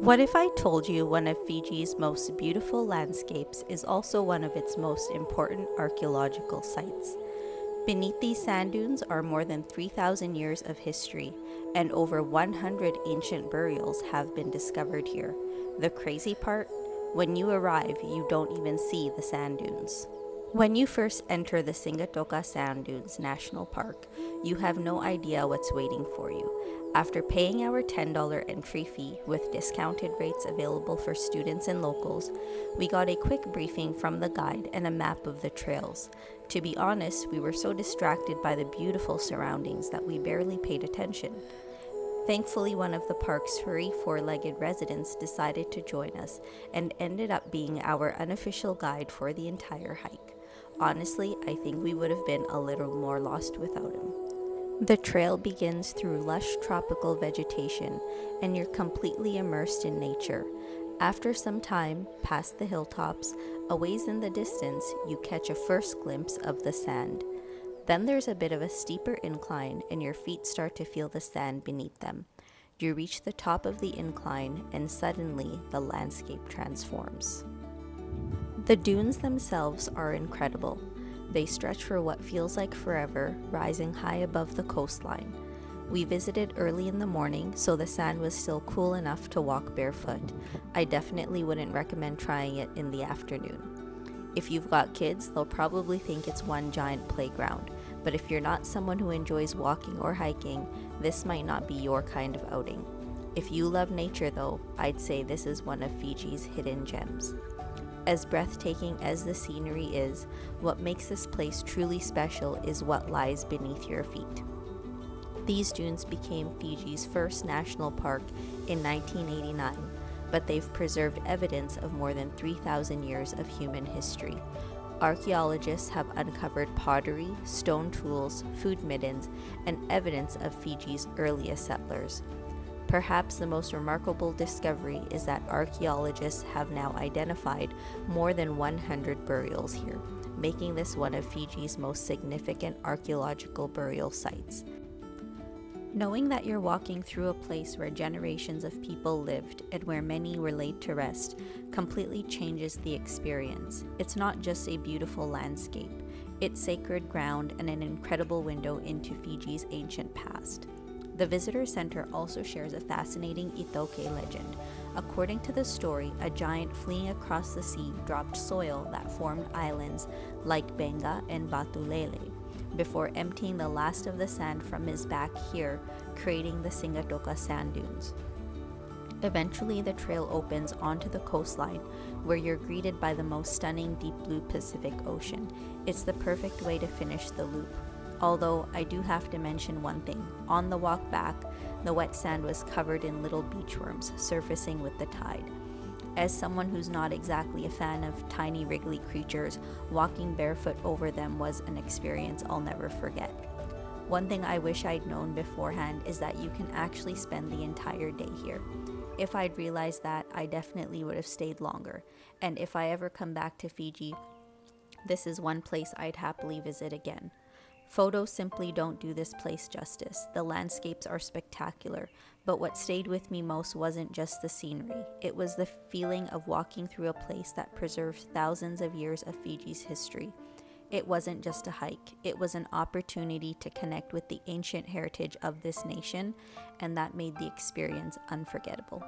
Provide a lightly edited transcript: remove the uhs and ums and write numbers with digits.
What if I told you one of Fiji's most beautiful landscapes is also one of its most important archaeological sites? Beneath these sand dunes are more than 3,000 years of history, and over 100 ancient burials have been discovered here. The crazy part? When you arrive, you don't even see the sand dunes. When you first enter the Sigatoka Sand Dunes National Park, you have no idea what's waiting for you. After paying our $10 entry fee with discounted rates available for students and locals, we got a quick briefing from the guide and a map of the trails. To be honest, we were so distracted by the beautiful surroundings that we barely paid attention. Thankfully, one of the park's furry four-legged residents decided to join us and ended up being our unofficial guide for the entire hike. Honestly, I think we would have been a little more lost without him. The trail begins through lush tropical vegetation, and you're completely immersed in nature. After some time, past the hilltops, a ways in the distance, you catch a first glimpse of the sand. Then there's a bit of a steeper incline, and your feet start to feel the sand beneath them. You reach the top of the incline, and suddenly the landscape transforms. The dunes themselves are incredible. They stretch for what feels like forever, rising high above the coastline. We visited early in the morning, so the sand was still cool enough to walk barefoot. I definitely wouldn't recommend trying it in the afternoon. If you've got kids, they'll probably think it's one giant playground, but if you're not someone who enjoys walking or hiking, this might not be your kind of outing. If you love nature though, I'd say this is one of Fiji's hidden gems. As breathtaking as the scenery is, what makes this place truly special is what lies beneath your feet. These dunes became Fiji's first national park in 1989, but they've preserved evidence of more than 3,000 years of human history. Archaeologists have uncovered pottery, stone tools, food middens, and evidence of Fiji's earliest settlers. Perhaps the most remarkable discovery is that archaeologists have now identified more than 100 burials here, making this one of Fiji's most significant archaeological burial sites. Knowing that you're walking through a place where generations of people lived and where many were laid to rest completely changes the experience. It's not just a beautiful landscape, it's sacred ground and an incredible window into Fiji's ancient past. The visitor center also shares a fascinating Itoke legend. According to the story, a giant fleeing across the sea dropped soil that formed islands like Benga and Batulele, before emptying the last of the sand from his back here, creating the Sigatoka sand dunes. Eventually, the trail opens onto the coastline, where you're greeted by the most stunning deep blue Pacific Ocean. It's the perfect way to finish the loop. Although I do have to mention one thing. On the walk back, the wet sand was covered in little beachworms surfacing with the tide. As someone who's not exactly a fan of tiny wriggly creatures, walking barefoot over them was an experience I'll never forget. One thing I wish I'd known beforehand is that you can actually spend the entire day here. If I'd realized that, I definitely would have stayed longer. And if I ever come back to Fiji, this is one place I'd happily visit again. Photos simply don't do this place justice. The landscapes are spectacular, but what stayed with me most wasn't just the scenery. It was the feeling of walking through a place that preserves thousands of years of Fiji's history. It wasn't just a hike, it was an opportunity to connect with the ancient heritage of this nation, and that made the experience unforgettable.